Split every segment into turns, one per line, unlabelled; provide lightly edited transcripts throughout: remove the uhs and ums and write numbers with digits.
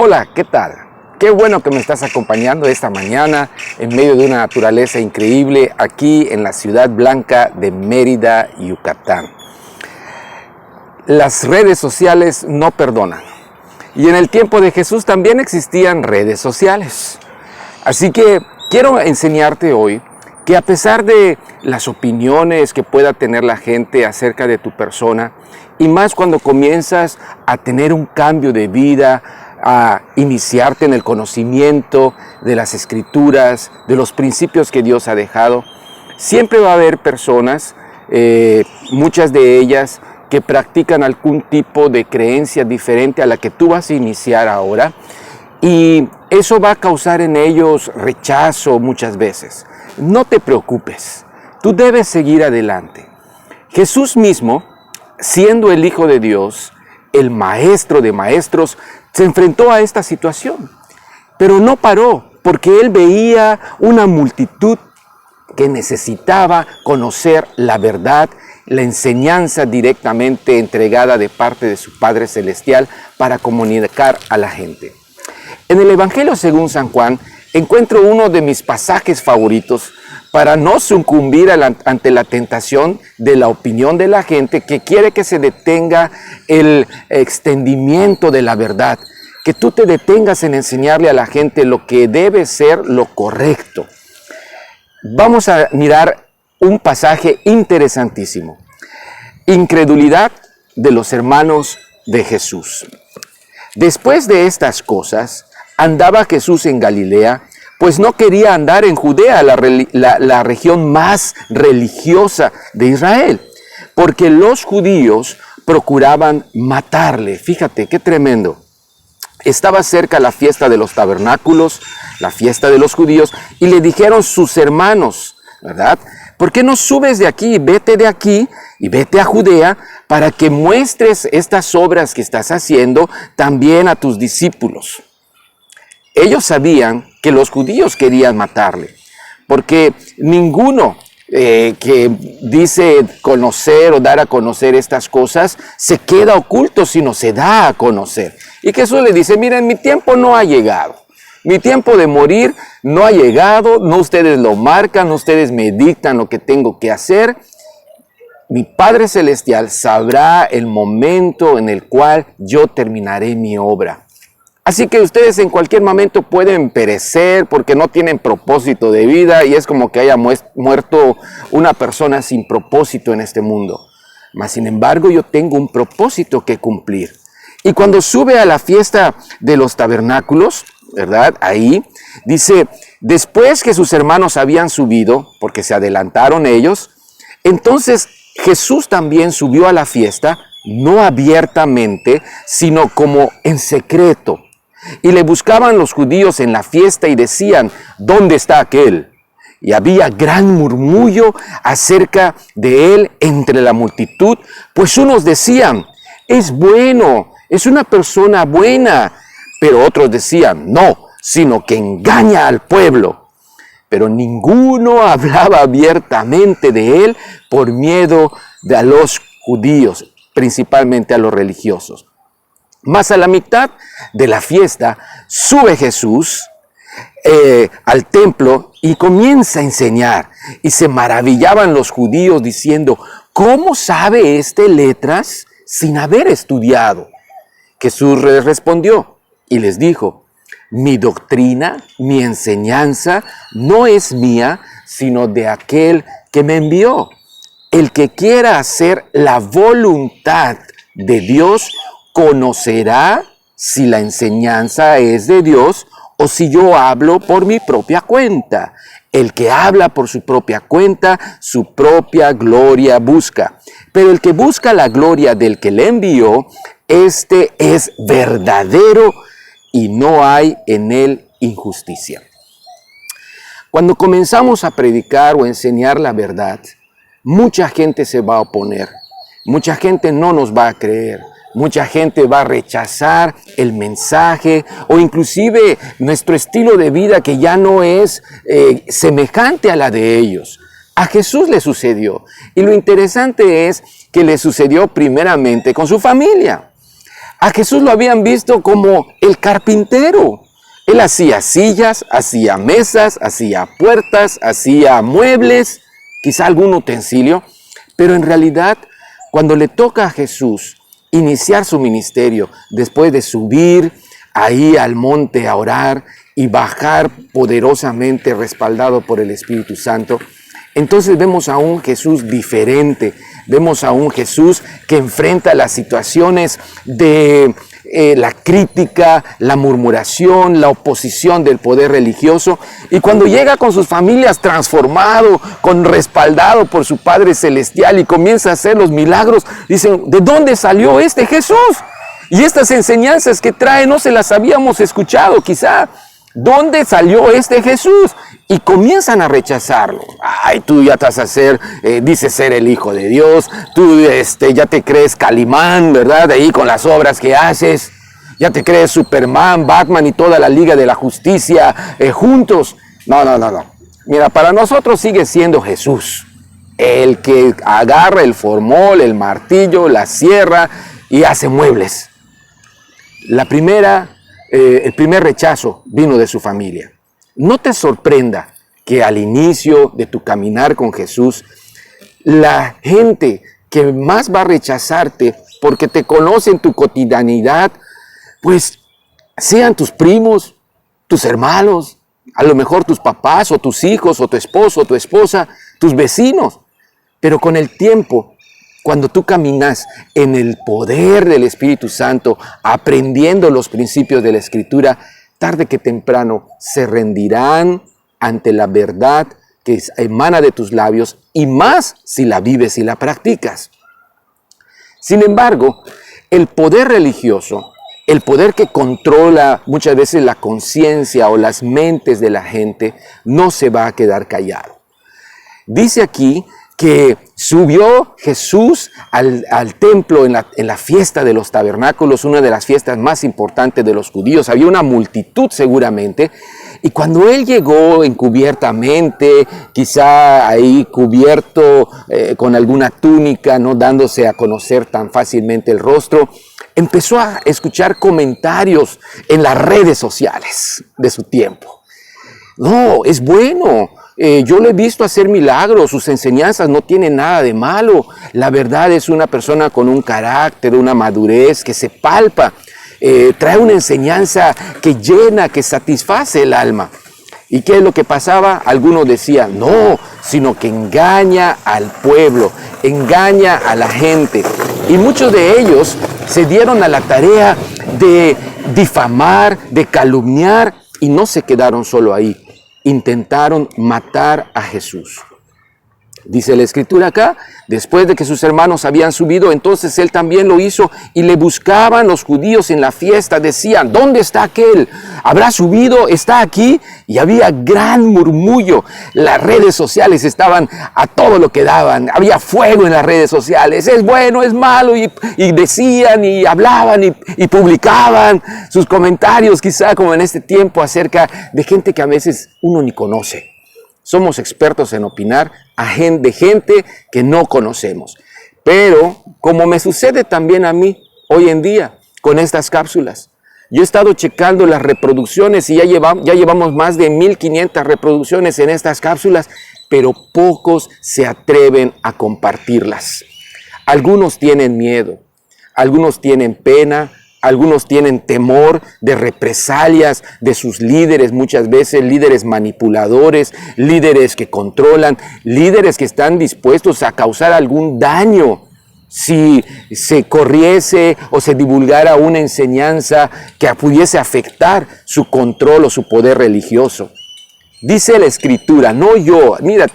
Hola, ¿qué tal? Qué bueno que me estás acompañando esta mañana en medio de una naturaleza increíble aquí en la ciudad blanca de Mérida, Yucatán. Las redes sociales no perdonan. Y en el tiempo de Jesús también existían redes sociales. Así que quiero enseñarte hoy que a pesar de las opiniones que pueda tener la gente acerca de tu persona, y más cuando comienzas a tener un cambio de vida, a iniciarte en el conocimiento de las Escrituras, de los principios que Dios ha dejado, siempre va a haber personas, muchas de ellas, que practican algún tipo de creencia diferente a la que tú vas a iniciar ahora, y eso va a causar en ellos rechazo muchas veces. No te preocupes, tú debes seguir adelante. Jesús mismo, siendo el Hijo de Dios, el Maestro de Maestros, se enfrentó a esta situación, pero no paró, porque Él veía una multitud que necesitaba conocer la verdad, la enseñanza directamente entregada de parte de su Padre Celestial para comunicar a la gente. En el Evangelio según San Juan encuentro uno de mis pasajes favoritos para no sucumbir ante la tentación de la opinión de la gente que quiere que se detenga el extendimiento de la verdad, que tú te detengas en enseñarle a la gente lo que debe ser lo correcto. Vamos a mirar un pasaje interesantísimo. Incredulidad de los hermanos de Jesús. Después de estas cosas, andaba Jesús en Galilea, pues no quería andar en Judea, la región más religiosa de Israel, porque los judíos procuraban matarle. Fíjate, qué tremendo. Estaba cerca la fiesta de los tabernáculos, la fiesta de los judíos, y le dijeron sus hermanos, ¿verdad? ¿Por qué no subes de aquí y vete a Judea para que muestres estas obras que estás haciendo también a tus discípulos? Ellos sabían que los judíos querían matarle, porque ninguno que dice conocer o dar a conocer estas cosas se queda oculto, sino se da a conocer. Y Jesús le dice, miren, mi tiempo no ha llegado. Mi tiempo de morir no ha llegado, no ustedes lo marcan, no ustedes me dictan lo que tengo que hacer. Mi Padre Celestial sabrá el momento en el cual yo terminaré mi obra. Así que ustedes en cualquier momento pueden perecer porque no tienen propósito de vida y es como que haya muerto una persona sin propósito en este mundo. Mas sin embargo yo tengo un propósito que cumplir. Y cuando sube a la fiesta de los tabernáculos, ¿verdad? Ahí dice, después que sus hermanos habían subido, porque se adelantaron ellos, entonces Jesús también subió a la fiesta, no abiertamente, sino como en secreto. Y le buscaban los judíos en la fiesta y decían, ¿dónde está aquel? Y había gran murmullo acerca de él entre la multitud, pues unos decían, es bueno, es una persona buena. Pero otros decían, no, sino que engaña al pueblo. Pero ninguno hablaba abiertamente de él por miedo a los judíos, principalmente a los religiosos. Mas a la mitad de la fiesta sube Jesús al templo y comienza a enseñar. Y se maravillaban los judíos diciendo, ¿cómo sabe este letras sin haber estudiado? Jesús les respondió y les dijo, mi doctrina, mi enseñanza no es mía, sino de aquel que me envió. El que quiera hacer la voluntad de Dios, conocerá si la enseñanza es de Dios o si yo hablo por mi propia cuenta. El que habla por su propia cuenta, su propia gloria busca. Pero el que busca la gloria del que le envió, este es verdadero y no hay en él injusticia. Cuando comenzamos a predicar o enseñar la verdad, mucha gente se va a oponer, mucha gente no nos va a creer, mucha gente va a rechazar el mensaje o inclusive nuestro estilo de vida que ya no es semejante a la de ellos. A Jesús le sucedió y lo interesante es que le sucedió primeramente con su familia. A Jesús lo habían visto como el carpintero. Él hacía sillas, hacía mesas, hacía puertas, hacía muebles, quizá algún utensilio, pero en realidad cuando le toca a Jesús iniciar su ministerio, después de subir ahí al monte a orar y bajar poderosamente respaldado por el Espíritu Santo, entonces vemos a un Jesús diferente, vemos a un Jesús que enfrenta las situaciones de la crítica, la murmuración, la oposición del poder religioso, y cuando llega con sus familias transformado, respaldado por su Padre Celestial y comienza a hacer los milagros, dicen, ¿de dónde salió este Jesús? Y estas enseñanzas que trae no se las habíamos escuchado quizá. ¿Dónde salió este Jesús? Y comienzan a rechazarlo. Ay, tú ya te vas a hacer, dices ser el Hijo de Dios, tú ya te crees Calimán, ¿verdad? Ahí con las obras que haces, ya te crees Superman, Batman y toda la Liga de la Justicia juntos. No. Mira, para nosotros sigue siendo Jesús, el que agarra el formol, el martillo, la sierra y hace muebles. El primer rechazo vino de su familia. No te sorprenda que al inicio de tu caminar con Jesús, la gente que más va a rechazarte porque te conoce en tu cotidianidad, pues sean tus primos, tus hermanos, a lo mejor tus papás o tus hijos o tu esposo o tu esposa, tus vecinos. Pero con el tiempo, cuando tú caminas en el poder del Espíritu Santo, aprendiendo los principios de la Escritura, tarde que temprano se rendirán ante la verdad que emana de tus labios, y más si la vives y la practicas. Sin embargo, el poder religioso, el poder que controla muchas veces la conciencia o las mentes de la gente, no se va a quedar callado. Dice aquí que subió Jesús al templo en la fiesta de los tabernáculos, una de las fiestas más importantes de los judíos. Había una multitud seguramente, y cuando él llegó encubiertamente, quizá ahí cubierto con alguna túnica, no dándose a conocer tan fácilmente el rostro, empezó a escuchar comentarios en las redes sociales de su tiempo. No, es bueno. Yo lo he visto hacer milagros, sus enseñanzas no tienen nada de malo. La verdad es una persona con un carácter, una madurez que se palpa. Trae una enseñanza que llena, que satisface el alma. ¿Y qué es lo que pasaba? Algunos decían, no, sino que engaña al pueblo, engaña a la gente. Y muchos de ellos se dieron a la tarea de difamar, de calumniar, y no se quedaron solo ahí. Intentaron matar a Jesús. Dice la Escritura acá, después de que sus hermanos habían subido, entonces él también lo hizo, y le buscaban los judíos en la fiesta, decían, ¿dónde está aquel? ¿Habrá subido? ¿Está aquí? Y había gran murmullo. Las redes sociales estaban a todo lo que daban, había fuego en las redes sociales, es bueno, es malo, y decían y hablaban y publicaban sus comentarios, quizá como en este tiempo, acerca de gente que a veces uno ni conoce. Somos expertos en opinar de gente que no conocemos. Pero, como me sucede también a mí hoy en día con estas cápsulas, yo he estado checando las reproducciones y ya llevamos más de 1500 reproducciones en estas cápsulas, pero pocos se atreven a compartirlas. Algunos tienen miedo, algunos tienen pena, algunos tienen temor de represalias de sus líderes, muchas veces líderes manipuladores, líderes que controlan, líderes que están dispuestos a causar algún daño si se corriese o se divulgara una enseñanza que pudiese afectar su control o su poder religioso. Dice la Escritura, no yo, mira,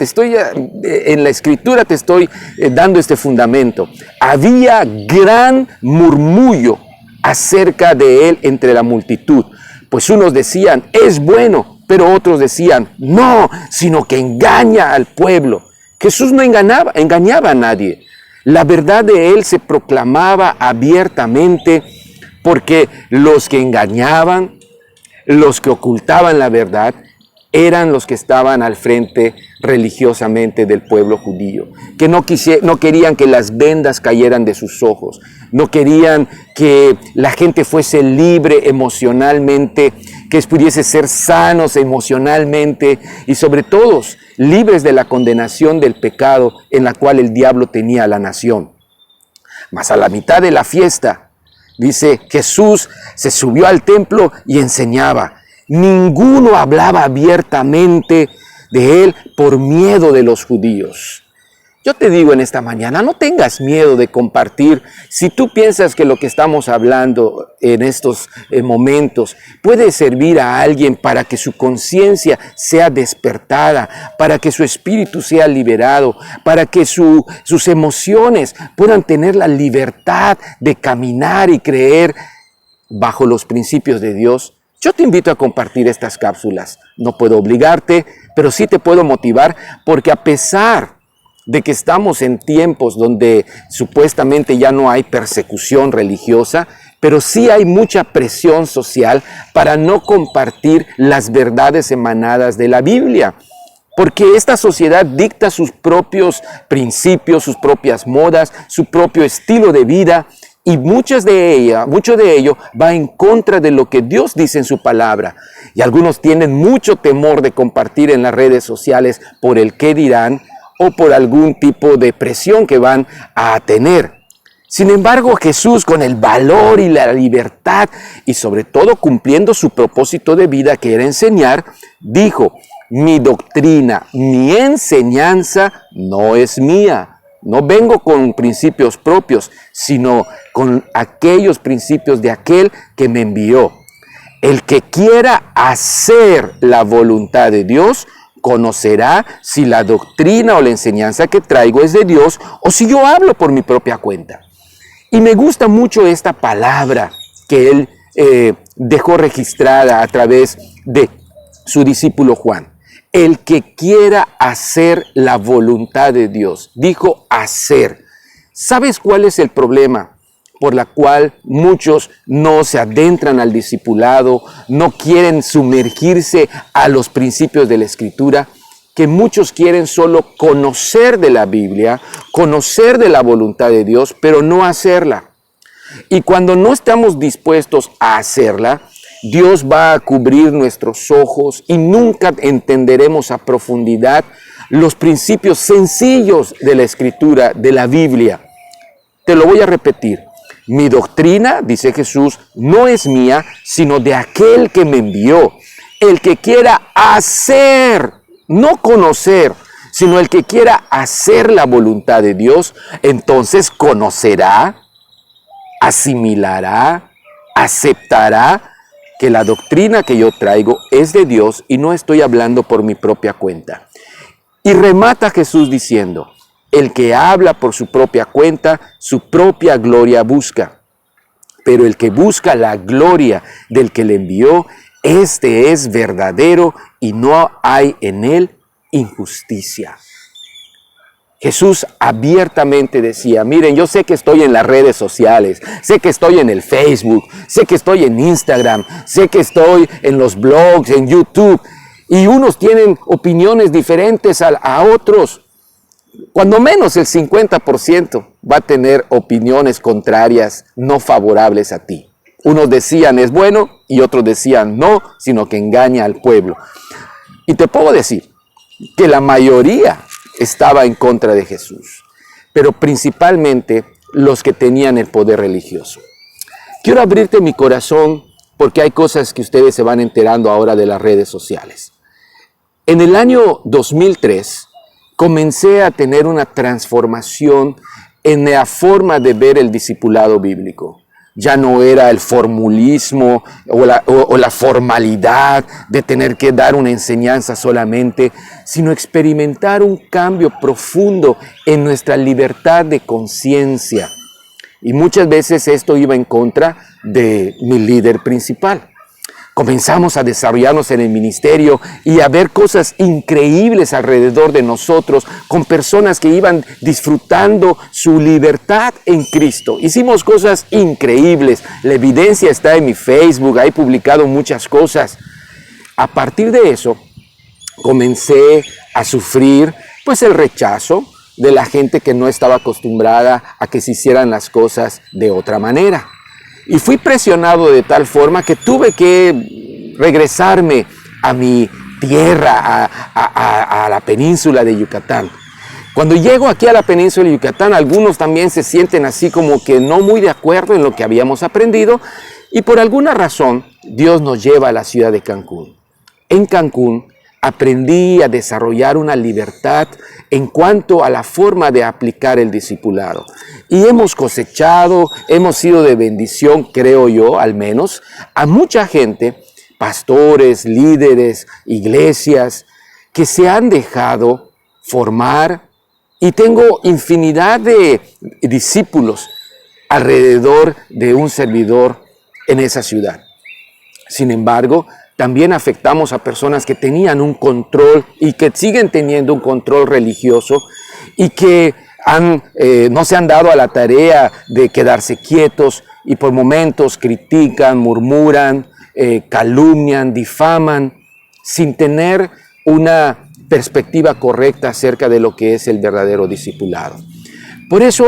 en la Escritura te estoy dando este fundamento. Había gran murmullo acerca de él entre la multitud, pues unos decían, es bueno, pero otros decían, no, sino que engaña al pueblo. Jesús no engañaba a nadie. La verdad de él se proclamaba abiertamente, porque los que engañaban, los que ocultaban la verdad, eran los que estaban al frente religiosamente del pueblo judío, que no querían que las vendas cayeran de sus ojos, no querían que la gente fuese libre emocionalmente, que pudiese ser sanos emocionalmente y sobre todo libres de la condenación del pecado en la cual el diablo tenía a la nación. Mas a la mitad de la fiesta, dice, Jesús se subió al templo y enseñaba. Ninguno hablaba abiertamente de él por miedo de los judíos. Yo te digo en esta mañana, no tengas miedo de compartir. Si tú piensas que lo que estamos hablando en estos momentos puede servir a alguien para que su conciencia sea despertada, para que su espíritu sea liberado, para que sus emociones puedan tener la libertad de caminar y creer bajo los principios de Dios, yo te invito a compartir estas cápsulas. No puedo obligarte, pero sí te puedo motivar, porque a pesar de que estamos en tiempos donde supuestamente ya no hay persecución religiosa, pero sí hay mucha presión social para no compartir las verdades emanadas de la Biblia. Porque esta sociedad dicta sus propios principios, sus propias modas, su propio estilo de vida, y mucho de ello va en contra de lo que Dios dice en su palabra. Y algunos tienen mucho temor de compartir en las redes sociales por el qué dirán, o por algún tipo de presión que van a tener. Sin embargo, Jesús, con el valor y la libertad, y sobre todo cumpliendo su propósito de vida, que era enseñar, dijo: mi doctrina, mi enseñanza no es mía. No vengo con principios propios, sino con aquellos principios de aquel que me envió. El que quiera hacer la voluntad de Dios, conocerá si la doctrina o la enseñanza que traigo es de Dios o si yo hablo por mi propia cuenta. Y me gusta mucho esta palabra que él dejó registrada a través de su discípulo Juan. El que quiera hacer la voluntad de Dios, dijo hacer. ¿Sabes cuál es el problema por la cual muchos no se adentran al discipulado, no quieren sumergirse a los principios de la Escritura? Que muchos quieren solo conocer de la Biblia, conocer de la voluntad de Dios, pero no hacerla. Y cuando no estamos dispuestos a hacerla, Dios va a cubrir nuestros ojos y nunca entenderemos a profundidad los principios sencillos de la Escritura, de la Biblia. Te lo voy a repetir. Mi doctrina, dice Jesús, no es mía, sino de aquel que me envió. El que quiera hacer, no conocer, sino el que quiera hacer la voluntad de Dios, entonces conocerá, asimilará, aceptará que la doctrina que yo traigo es de Dios y no estoy hablando por mi propia cuenta. Y remata Jesús diciendo: el que habla por su propia cuenta, su propia gloria busca. Pero el que busca la gloria del que le envió, este es verdadero y no hay en él injusticia. Jesús abiertamente decía: miren, yo sé que estoy en las redes sociales, sé que estoy en el Facebook, sé que estoy en Instagram, sé que estoy en los blogs, en YouTube, y unos tienen opiniones diferentes a otros. Cuando menos el 50% va a tener opiniones contrarias, no favorables a ti. Unos decían es bueno y otros decían no, sino que engaña al pueblo. Y te puedo decir que la mayoría estaba en contra de Jesús, pero principalmente los que tenían el poder religioso. Quiero abrirte mi corazón porque hay cosas que ustedes se van enterando ahora de las redes sociales. En el año 2003, comencé a tener una transformación en la forma de ver el discipulado bíblico. Ya no era el formulismo o la formalidad de tener que dar una enseñanza solamente, sino experimentar un cambio profundo en nuestra libertad de conciencia. Y muchas veces esto iba en contra de mi líder principal. Comenzamos a desarrollarnos en el ministerio y a ver cosas increíbles alrededor de nosotros, con personas que iban disfrutando su libertad en Cristo. Hicimos cosas increíbles. La evidencia está en mi Facebook, he publicado muchas cosas. A partir de eso, comencé a sufrir pues el rechazo de la gente que no estaba acostumbrada a que se hicieran las cosas de otra manera. Y fui presionado de tal forma que tuve que regresarme a mi tierra, a la península de Yucatán. Cuando llego aquí a la península de Yucatán, algunos también se sienten así como que no muy de acuerdo en lo que habíamos aprendido, y por alguna razón Dios nos lleva a la ciudad de Cancún. En Cancún aprendí a desarrollar una libertad en cuanto a la forma de aplicar el discipulado. Y hemos cosechado, hemos sido de bendición, creo yo, al menos, a mucha gente, pastores, líderes, iglesias, que se han dejado formar, y tengo infinidad de discípulos alrededor de un servidor en esa ciudad. Sin embargo, también afectamos a personas que tenían un control y que siguen teniendo un control religioso y que no se han dado a la tarea de quedarse quietos y por momentos critican, murmuran, calumnian, difaman, sin tener una perspectiva correcta acerca de lo que es el verdadero discipulado. Por eso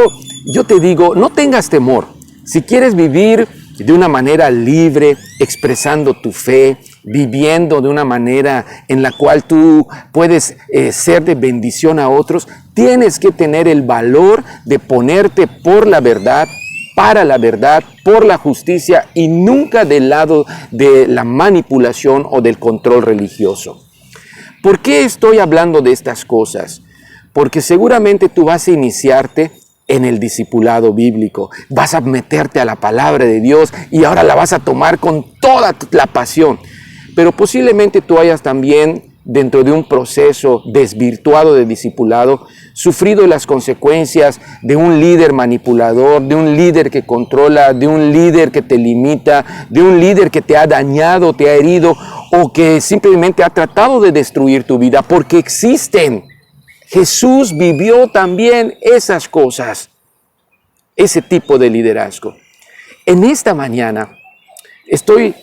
yo te digo, no tengas temor. Si quieres vivir de una manera libre, expresando tu fe, viviendo de una manera en la cual tú puedes ser de bendición a otros, tienes que tener el valor de ponerte por la verdad, para la verdad, por la justicia y nunca del lado de la manipulación o del control religioso. ¿Por qué estoy hablando de estas cosas? Porque seguramente tú vas a iniciarte en el discipulado bíblico, vas a meterte a la palabra de Dios y ahora la vas a tomar con toda la pasión. Pero posiblemente tú hayas también, dentro de un proceso desvirtuado de discipulado, sufrido las consecuencias de un líder manipulador, de un líder que controla, de un líder que te limita, de un líder que te ha dañado, te ha herido o que simplemente ha tratado de destruir tu vida, porque existen. Jesús vivió también esas cosas, ese tipo de liderazgo. En esta mañana estoy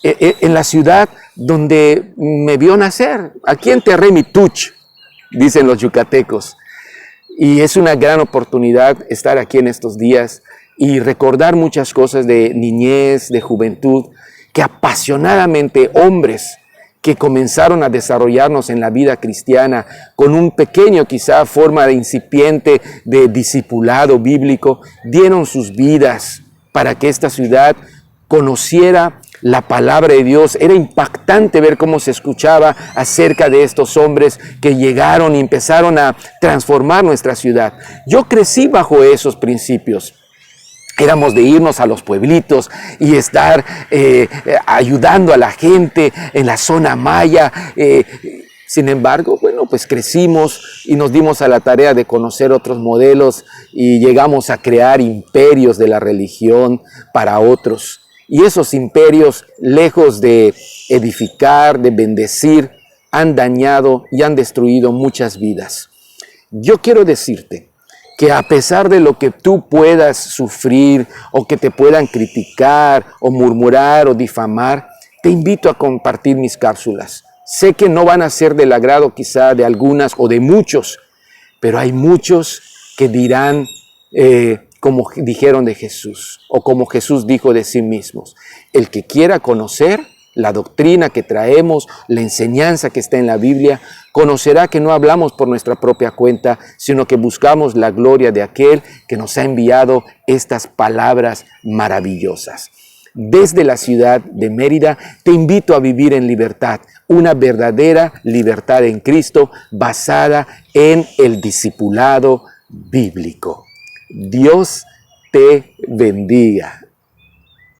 en la ciudad donde me vio nacer. Aquí enterré mi tuch, dicen los yucatecos. Y es una gran oportunidad estar aquí en estos días y recordar muchas cosas de niñez, de juventud, que apasionadamente hombres que comenzaron a desarrollarnos en la vida cristiana con un pequeño quizá forma de incipiente de discipulado bíblico, dieron sus vidas para que esta ciudad conociera la palabra de Dios. Era impactante ver cómo se escuchaba acerca de estos hombres que llegaron y empezaron a transformar nuestra ciudad. Yo crecí bajo esos principios. Éramos de irnos a los pueblitos y estar ayudando a la gente en la zona maya. Sin embargo, bueno, pues crecimos y nos dimos a la tarea de conocer otros modelos y llegamos a crear imperios de la religión para otros. Y esos imperios, lejos de edificar, de bendecir, han dañado y han destruido muchas vidas. Yo quiero decirte que a pesar de lo que tú puedas sufrir o que te puedan criticar o murmurar o difamar, te invito a compartir mis cápsulas. Sé que no van a ser del agrado quizá de algunas o de muchos, pero hay muchos que dirán como dijeron de Jesús o como Jesús dijo de sí mismos. El que quiera conocer la doctrina que traemos, la enseñanza que está en la Biblia, conocerá que no hablamos por nuestra propia cuenta, sino que buscamos la gloria de aquel que nos ha enviado estas palabras maravillosas. Desde la ciudad de Mérida te invito a vivir en libertad, una verdadera libertad en Cristo basada en el discipulado bíblico. Dios te bendiga.